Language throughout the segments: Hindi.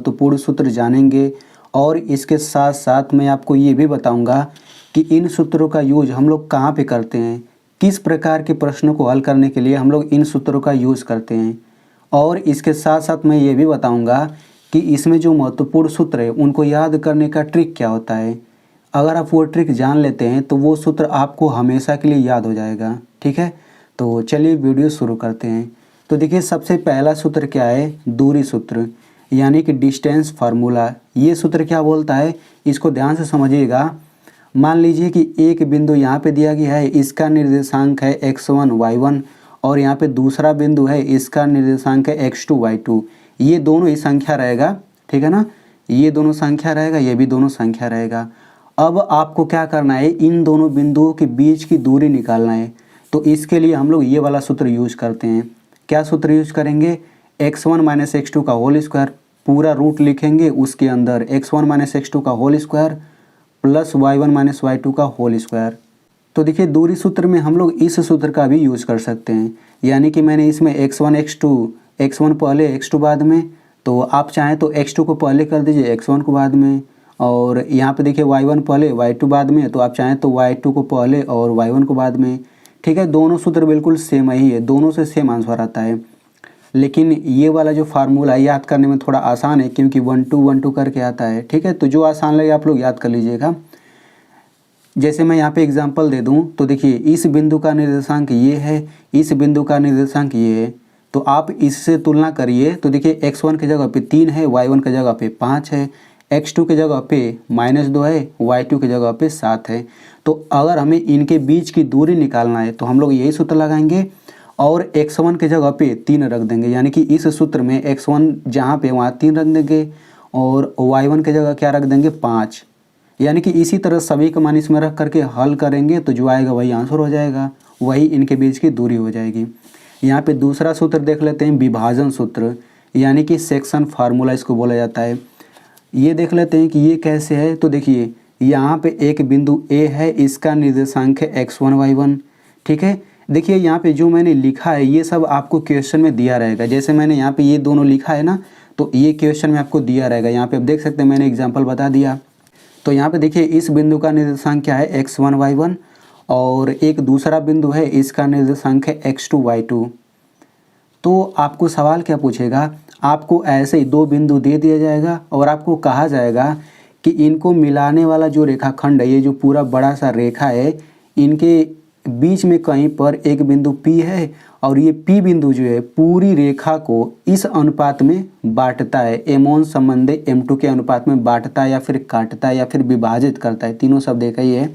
महत्वपूर्ण सूत्र जानेंगे और इसके साथ साथ मैं आपको ये भी बताऊंगा कि इन सूत्रों का यूज हम लोग कहाँ पे करते हैं, किस प्रकार के प्रश्नों को हल करने के लिए हम लोग इन सूत्रों का यूज़ करते हैं। और इसके साथ साथ मैं ये भी बताऊंगा कि इसमें जो महत्वपूर्ण सूत्र है उनको याद करने का ट्रिक क्या होता है। अगर आप वो ट्रिक जान लेते हैं तो वो सूत्र आपको हमेशा के लिए याद हो जाएगा। ठीक है, तो चलिए वीडियो शुरू करते हैं। तो देखिए सबसे पहला सूत्र क्या है, दूरी सूत्र यानी कि डिस्टेंस फार्मूला। ये सूत्र क्या बोलता है, इसको ध्यान से समझिएगा। मान लीजिए कि एक बिंदु यहाँ पे दिया गया है, इसका निर्देशांक है x1 y1 और यहाँ पे दूसरा बिंदु है, इसका निर्देशांक है x2 y2। ये दोनों ही संख्या रहेगा, ठीक है ना, ये दोनों संख्या रहेगा, ये भी दोनों संख्या रहेगा। अब आपको क्या करना है, इन दोनों बिंदुओं के बीच की दूरी निकालना है। तो इसके लिए हम लोग ये वाला सूत्र यूज करते हैं। क्या सूत्र यूज करेंगे, x1 माइनस x2 का होल स्क्वायर, पूरा रूट लिखेंगे, उसके अंदर x1 माइनस x2 का whole square plus y1 minus y2 का होल स्क्वायर। तो देखिए दूरी सूत्र में हम लोग इस सूत्र का भी यूज कर सकते हैं, यानी कि मैंने इसमें x1 x1 पहले x2 बाद में, तो आप चाहें तो x2 को पहले कर दीजिए, x1 को बाद में, और यहाँ पे देखिए y1 पहले y2 बाद में, तो आप चाहें तो y2 को पहले और y1 को बाद में। ठीक है, दोनों सूत्र बिल्कुल सेम ही है, दोनों से सेम आंसर आता है। लेकिन ये वाला जो फार्मूला याद करने में थोड़ा आसान है क्योंकि 1 2 1 2 करके आता है। ठीक है, तो जो आसान लगे आप लोग याद कर लीजिएगा। जैसे मैं यहाँ पे एग्जांपल दे दूँ तो देखिए इस बिंदु का निर्देशांक ये है, इस बिंदु का निर्देशांक ये है, तो आप इससे तुलना करिए। तो देखिए x1 की जगह पे 3 है, y1 की जगह पे 5 है, x2 की जगह पे -2 है, y2 की जगह पे 7 है। तो अगर हमें इनके बीच की दूरी निकालना है तो हम लोग यही सूत्र लगाएंगे और x1 की जगह पे 3 रख देंगे, यानी कि इस सूत्र में x1 जहाँ पे वहाँ 3 रख देंगे और y1 की जगह क्या रख देंगे, 5। यानी कि इसी तरह सभी का मान इसमें रख करके हल करेंगे तो जो आएगा वही आंसर हो जाएगा, वही इनके बीच की दूरी हो जाएगी। यहाँ पे दूसरा सूत्र देख लेते हैं, विभाजन सूत्र यानी कि सेक्शन फार्मूला इसको बोला जाता है। ये देख लेते हैं कि ये कैसे है। तो देखिए यहाँ पे एक बिंदु A है, इसका निर्देशांक है x1 y1। ठीक है, देखिए यहाँ पे जो मैंने लिखा है ये सब आपको क्वेश्चन में दिया रहेगा। जैसे मैंने यहाँ पे ये दोनों लिखा है ना, तो ये क्वेश्चन में आपको दिया रहेगा। यहाँ पे आप देख सकते हैं मैंने एग्जाम्पल बता दिया। तो यहाँ पे देखिए इस बिंदु का निर्देशांक क्या है, x1 y1 और एक दूसरा बिंदु है, इसका निर्देशांक है x2 y2। तो आपको सवाल क्या पूछेगा, आपको ऐसे ही दो बिंदु दे दिया जाएगा और आपको कहा जाएगा कि इनको मिलाने वाला जो रेखाखंड है, ये जो पूरा बड़ा सा रेखा है, इनके बीच में कहीं पर एक बिंदु P है और ये P बिंदु जो है पूरी रेखा को इस अनुपात में बांटता है, m1 संबंधी m2 के अनुपात में बांटता है या फिर काटता है या फिर विभाजित करता है, तीनों शब्द एक ही है।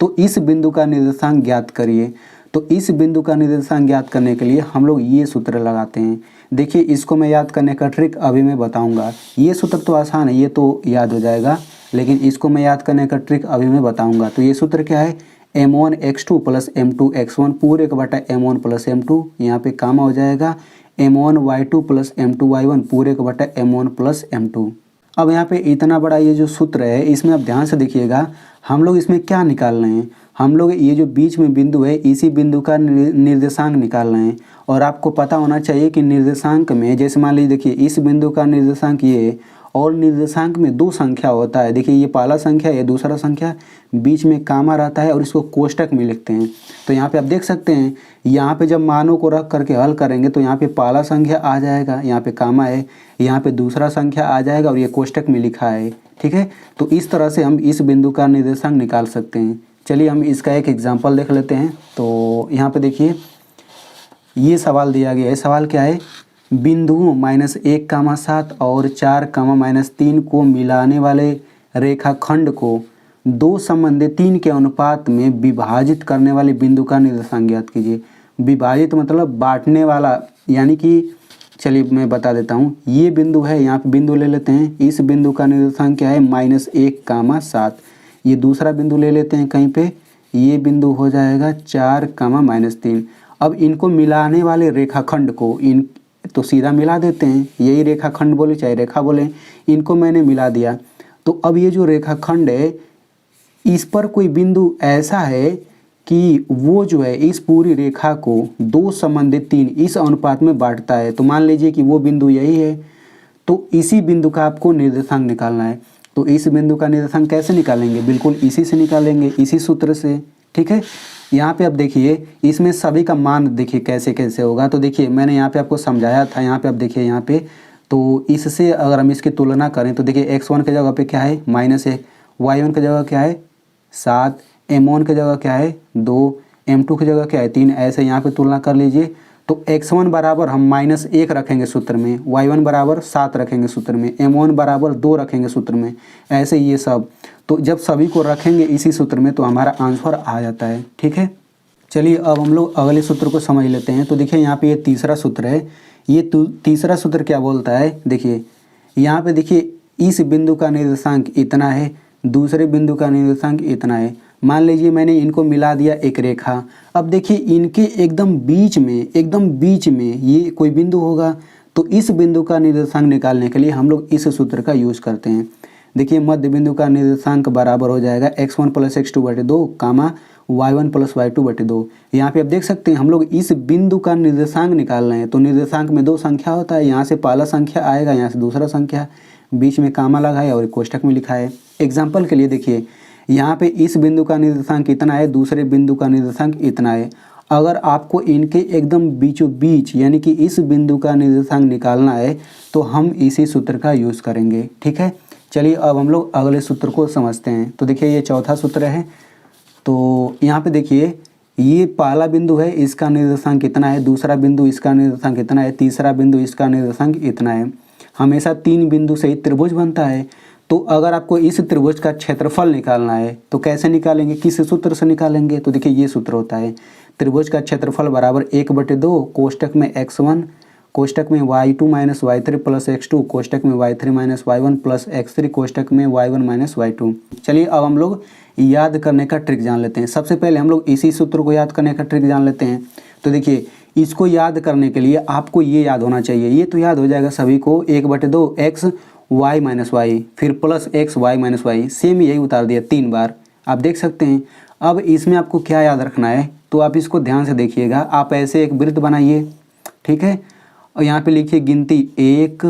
तो इस बिंदु का निर्देशांक ज्ञात करिए। तो इस बिंदु का निर्देशांक ज्ञात करने के लिए हम लोग ये सूत्र लगाते हैं। देखिए इसको मैं याद करने का ट्रिक अभी मैं बताऊंगा। ये सूत्र तो आसान है, ये तो याद हो जाएगा, लेकिन इसको मैं याद करने का ट्रिक अभी मैं बताऊंगा। तो ये सूत्र क्या है, m1 x2 plus m2 x1 पूरे का बटा m1 प्लस m2, यहाँ पे कामा हो जाएगा m1 y2 plus m2 y1 पूरे का बटा m1 प्लस m2। अब यहाँ पे इतना बड़ा ये जो सूत्र है इसमें आप ध्यान से देखिएगा, हम लोग इसमें क्या निकाल रहे हैं, हम लोग ये जो बीच में बिंदु है इसी बिंदु का निर्देशांक निकाल रहे हैं। और आपको पता होना चाहिए कि निर्देशांक में, जैसे मान लीजिए देखिए इस बिंदु का निर्देशांक ये और निर्देशांक में दो संख्या होता है। देखिए ये पहला संख्या, ये दूसरा संख्या, बीच में कामा रहता है और इसको कोष्टक में लिखते हैं। तो यहाँ पे आप देख सकते हैं, यहाँ पे जब मानों को रख करके हल करेंगे तो यहाँ पे पहला संख्या आ जाएगा, यहाँ पे कामा है, यहाँ पे दूसरा संख्या आ जाएगा और ये कोष्टक में लिखा है। ठीक है, तो इस तरह से हम इस बिंदु का निर्देशांक निकाल सकते हैं। चलिए हम इसका एक एग्जाम्पल देख लेते हैं। तो यहाँ पे देखिए ये सवाल दिया गया है। सवाल क्या है, बिंदुओं -1, 7 और 4, -3 को मिलाने वाले रेखाखंड को 2:3 के अनुपात में विभाजित करने वाले बिंदु का निर्देशांक ज्ञात कीजिए। विभाजित मतलब बांटने वाला, यानी कि चलिए मैं बता देता हूँ। ये बिंदु है, यहाँ पे बिंदु ले लेते हैं, इस बिंदु का निर्देशांक क्या है, -1, 7। ये दूसरा बिंदु ले लेते हैं कहीं पे, ये बिंदु हो जाएगा 4, -3। अब इनको मिलाने वाले रेखाखंड को इन तो सीधा मिला देते हैं, यही रेखाखंड बोले चाहे रेखा बोले, इनको मैंने मिला दिया। तो अब ये जो रेखाखंड है इस पर कोई बिंदु ऐसा है कि वो जो है इस पूरी रेखा को 2:3 इस अनुपात में बांटता है। तो मान लीजिए कि वो बिंदु यही है। तो इसी बिंदु का आपको निर्देशांक निकालना है। तो इस बिंदु का निर्देशांक कैसे निकालेंगे, बिल्कुल इसी से निकालेंगे, इसी सूत्र से। ठीक है, यहाँ पे अब देखिए इसमें सभी का मान देखिए कैसे कैसे होगा। तो देखिए मैंने यहाँ पे आपको समझाया था, यहाँ पे आप देखिए यहाँ पे, तो इससे अगर हम इसकी तुलना करें तो देखिए x1 की जगह पे क्या है -1, y1 की जगह क्या है 7, m1 की जगह क्या है 2, m2 की जगह क्या है 3, ऐसे यहाँ पे तुलना कर लीजिए। तो x1 बराबर हम -1 रखेंगे सूत्र में, y1 बराबर 7 रखेंगे सूत्र में, m1 बराबर 2 रखेंगे सूत्र में, ऐसे ये सब। तो जब सभी को रखेंगे इसी सूत्र में तो हमारा आंसर आ जाता है। ठीक है, चलिए अब हम लोग अगले सूत्र को समझ लेते हैं। तो देखिए यहाँ पे ये तीसरा सूत्र है। ये तीसरा सूत्र क्या बोलता है, देखिए यहाँ पे देखिए इस बिंदु का निर्देशांक इतना है, दूसरे बिंदु का निर्देशांक इतना है। मान लीजिए मैंने इनको मिला दिया एक रेखा। अब देखिए इनके एकदम बीच में ये कोई बिंदु होगा। तो इस बिंदु का निर्देशांक निकालने के लिए हम लोग इस सूत्र का यूज़ करते हैं। देखिए मध्य बिंदु का निर्देशांक बराबर हो जाएगा x1 + x2/2 कामा y1 + y2/2। यहाँ पे आप देख सकते हैं हम लोग इस बिंदु का निर्देशांक निकाल रहे हैं। तो निर्देशांक में 2 संख्या होता है, यहाँ से पहला संख्या आएगा, यहाँ से दूसरा संख्या, बीच में कामा लगा है और कोष्टक में लिखा है। एग्जाम्पल के लिए देखिए यहाँ पे इस बिंदु का निर्देशांक इतना है, दूसरे बिंदु का निर्देशांक इतना है। अगर आपको इनके एकदम बीचों बीच यानी कि इस बिंदु का निर्देशांक निकालना है तो हम इसी सूत्र का यूज़ करेंगे। ठीक है, चलिए अब हम लोग अगले सूत्र को समझते हैं। तो देखिए ये चौथा सूत्र है। तो यहाँ पे देखिए ये पहला बिंदु है, इसका निर्देशांक इतना है, दूसरा बिंदु इसका निर्देशांक इतना है, तीसरा बिंदु इसका निर्देशांक इतना है। हमेशा 3 बिंदु से ही त्रिभुज बनता है। तो अगर आपको इस त्रिभुज का क्षेत्रफल निकालना है तो कैसे निकालेंगे, किस सूत्र से निकालेंगे। तो देखिए ये सूत्र होता है, त्रिभुज का क्षेत्रफल बराबर 1/2 कोष्टक में x1 कोष्टक में y2 - y3 + x2 कोष्टक में y3 - y1 + x3 कोष्टक में y1 - y2। चलिए अब हम लोग याद करने का ट्रिक जान लेते हैं। सबसे पहले हम लोग इसी सूत्र को याद करने का ट्रिक जान लेते हैं। तो देखिए इसको याद करने के लिए आपको ये याद होना चाहिए, ये तो याद हो जाएगा सभी को, 1/2 x y - y फिर plus x y - y, same यही उतार दिया 3 बार, आप देख सकते हैं। अब इसमें आपको क्या याद रखना है तो आप इसको ध्यान से देखिएगा। आप ऐसे एक वृत्त बनाइए, ठीक है, और यहाँ पे लिखिए गिनती 1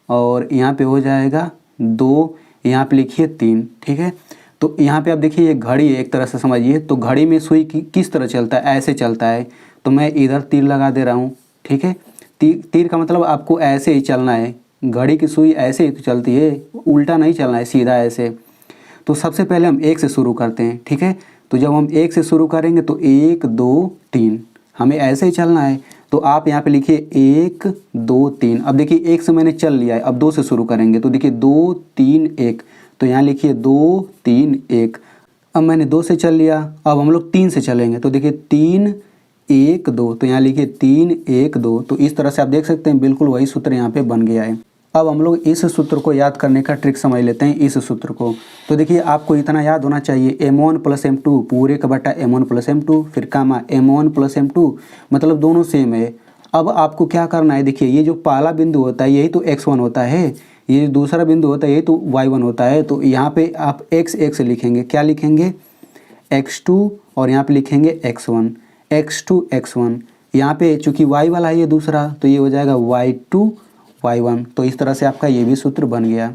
और यहाँ पे हो जाएगा 2, यहाँ पे लिखिए 3। ठीक है, तो यहाँ पे आप देखिए ये घड़ी है, एक तरह से समझिए। तो घड़ी में सुई किस तरह चलता है, ऐसे चलता है। तो मैं इधर तीर लगा दे रहा हूँ। ठीक है, तीर का मतलब आपको ऐसे ही चलना है, घड़ी की सुई ऐसे ही तो चलती है, उल्टा नहीं चलना है, सीधा ऐसे। तो सबसे पहले हम 1 से शुरू करते हैं। ठीक है, तो जब हम 1 से शुरू करेंगे तो 1 2 3 हमें ऐसे ही चलना है। तो आप यहाँ पे लिखिए 1 2 3। अब देखिए 1 से मैंने चल लिया है, अब 2 से शुरू करेंगे तो देखिए 2 3 1। तो यहाँ लिखिए 2 3 1। अब मैंने 2 से चल लिया, अब हम लोग 3 से चलेंगे तो देखिए 3 1 2। तो यहाँ लिखिए 3 1 2। तो इस तरह से आप देख सकते हैं बिल्कुल वही सूत्र यहाँ पे बन गया है। अब हम लोग इस सूत्र को याद करने का ट्रिक समझ लेते हैं, इस सूत्र को। तो देखिए आपको इतना याद होना चाहिए, m1 + m2 पूरे का बटा m1 + m2 फिर कामा m1 + m2, मतलब दोनों सेम है। अब आपको क्या करना है, देखिए ये जो पहला बिंदु होता है यही तो x1 होता है, ये जो दूसरा बिंदु होता है यही तो y1 होता है। तो यहाँ पे आप x लिखेंगे, क्या लिखेंगे x2 और यहाँ पे लिखेंगे x1, x2 x1। यहाँ पे चूँकि y वाला है ये दूसरा तो ये हो जाएगा y2 y1। तो इस तरह से आपका ये भी सूत्र बन गया।